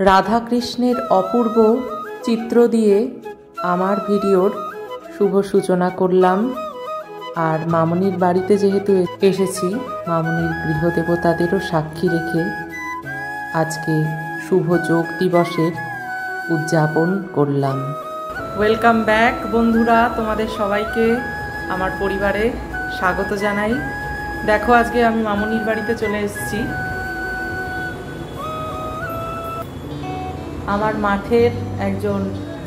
রাধাকৃষ্ণের অপূর্ব চিত্র দিয়ে আমার ভিডিওর শুভ সূচনা করলাম। আর মামনির বাড়িতে যেহেতু এসেছি, মামনির গৃহদেবতাদেরও সাক্ষী রেখে আজকে শুভ যোগ দিবসের উদযাপন করলাম। ওয়েলকাম ব্যাক বন্ধুরা, তোমাদের সবাইকে আমার পরিবারে স্বাগত জানাই। দেখো, আজকে আমি মামনির বাড়িতে চলে এসেছি। আমার মাঠের একজন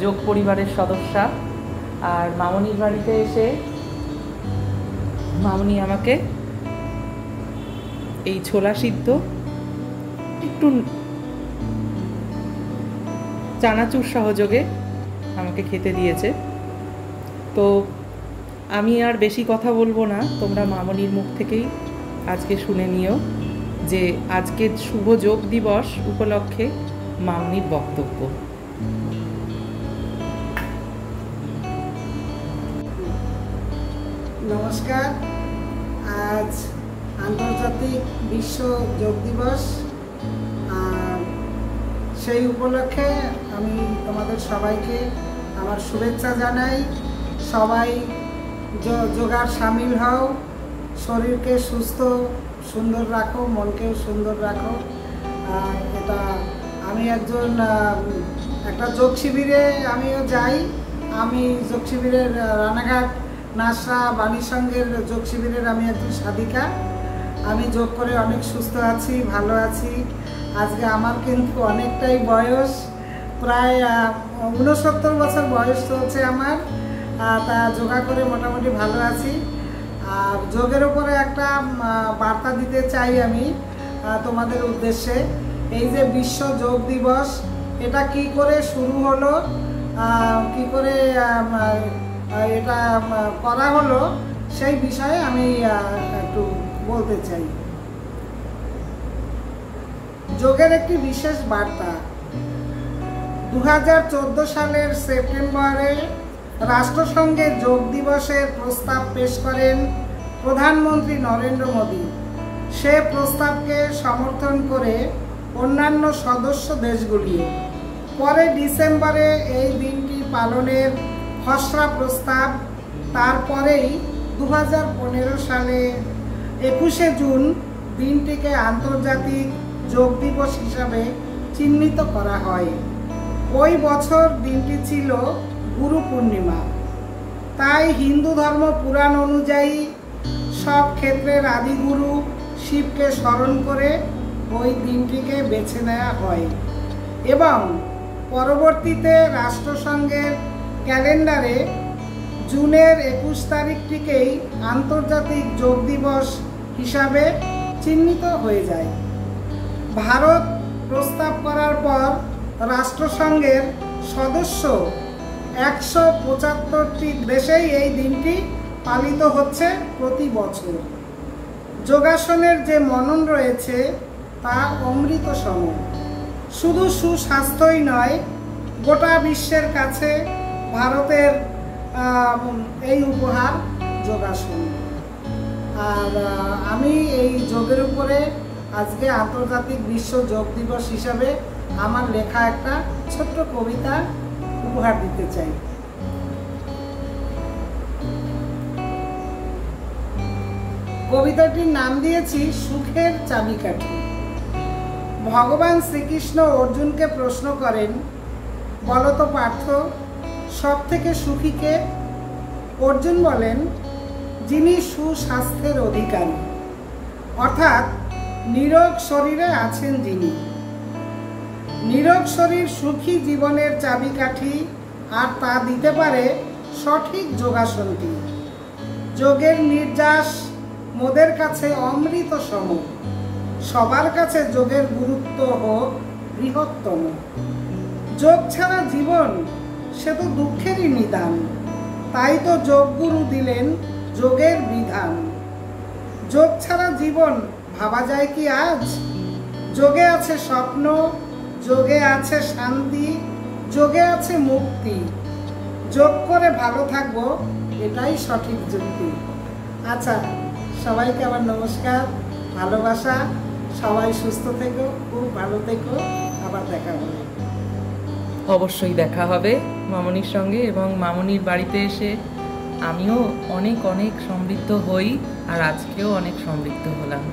যোগ পরিবারের সদস্যা, আর মামনির বাড়িতে এসে মামনি আমাকে এই ছোলা সিদ্ধ একটু চানাচুর সহযোগে আমাকে খেতে দিয়েছে। তো আমি আর বেশি কথা বলবো না, তোমরা মামনির মুখ থেকেই আজকে শুনে নিও যে আজকে শুভ যোগ দিবস উপলক্ষে মামনির বক্তব্য। নমস্কার। আজ আন্তর্জাতিক বিশ্ব যোগ দিবস, সেই উপলক্ষে আমি তোমাদের সবাইকে আমার শুভেচ্ছা জানাই। সবাই যোগার সামিল হও, শরীরকে সুস্থ সুন্দর রাখো, মনকেও সুন্দর রাখো। এটা আমি একটা যোগ শিবিরে আমিও যাই। আমি যোগ শিবিরের রানাঘাট নাসরা বাণী সংঘের যোগ শিবিরের আমি একজন সাধিকা। আমি যোগ করে অনেক সুস্থ আছি, ভালো আছি। আজকে আমার কিন্তু অনেকটাই বয়স, প্রায় 69 বছর বয়স চলছে আমার। তা যোগা করে মোটামুটি ভালো আছি। আর যোগের উপরে একটা বার্তা দিতে চাই আমি তোমাদের উদ্দেশ্যে। এই যে বিশ্ব যোগ দিবস, এটা কি করে শুরু হলো, কি করে এটা করা হলো, সেই বিষয়ে আমি একটু বলতে চাই। যোগের একটি বিশেষ বার্তা। 2014 সালের সেপ্টেম্বরে রাষ্ট্রসংঘে যোগ দিবসের প্রস্তাব পেশ করেন প্রধানমন্ত্রী নরেন্দ্র মোদী। সে প্রস্তাবকে সমর্থন করে অন্যান্য সদস্য দেশগুলি পরে ডিসেম্বরে এই দিনটি পালনের খসড়া প্রস্তাব। তারপরেই 2015 সালে 21শে জুন দিনটিকে আন্তর্জাতিক যোগ দিবস হিসাবে চিহ্নিত করা হয়। ওই বছর দিনটি ছিল গুরু পূর্ণিমা। তাই হিন্দু ধর্ম পুরাণ অনুযায়ী সব ক্ষেত্রের আদিগুরু শিবকে স্মরণ করে ওই দিনটিকে বেছে নেওয়া হয় এবং পরবর্তীতে রাষ্ট্রসংঘের ক্যালেন্ডারে জুনের 21 তারিখটিকেই আন্তর্জাতিক যোগ দিবস হিসাবে চিহ্নিত হয়ে যায়। ভারত প্রস্তাব করার পর রাষ্ট্রসংঘের সদস্য 175টি দেশেই এই দিনটি পালিত হচ্ছে প্রতি বছর। যোগাসনের যে মনন রয়েছে তা অমৃত সম। শুধু সুস্বাস্থ্যই নয়, গোটা বিশ্বের কাছে ভারতের এই উপহার যোগাসন। আর আমি এই যোগের উপরে আজকে আন্তর্জাতিক বিশ্ব যোগ দিবস হিসাবে আমার লেখা একটা ছোট্ট কবিতা উপহার দিতে চাই। কবিতাটির নাম দিয়েছি সুখের চাবিকাঠি। ভগবান শ্রীকৃষ্ণ অর্জুনকে প্রশ্ন করেন, বলতো পার্থ, সব থেকে সুখী কে? অর্জুন বলেন, যিনি সুস্বাস্থ্যের অধিকারী, অর্থাৎ নিরোগ শরীরে আছেন যিনি। নিরোগ শরীর সুখী জীবনের চাবিকাঠি, আর তা দিতে পারে সঠিক যোগাসনটি। যোগের নির্যাস মোদের কাছে অমৃত সম, সবার কাছে যোগের গুরুত্ব হোক বৃহত্তম। যোগ ছাড়া জীবন সে তো দুঃখেরই নিদান, তাই তো যোগগুরু দিলেন যোগের বিধান। যোগ ছাড়া জীবন ভাবা যায় কি আজ? যোগে আছে স্বপ্ন, যোগে আছে শান্তি, যোগে আছে মুক্তি। যোগ করে ভালো থাকবো, এটাই সঠিক যুক্তি। আচ্ছা, সবাইকে আমার নমস্কার, ভালোবাসা। সবাই সুস্থ থেকো, খুব ভালো থেকো। আবার দেখা হবে। অবশ্যই দেখা হবে মামনির সঙ্গে, এবং মামনির বাড়িতে এসে আমিও অনেক অনেক সমৃদ্ধ হই, আর আজকেও অনেক সমৃদ্ধ হলাম।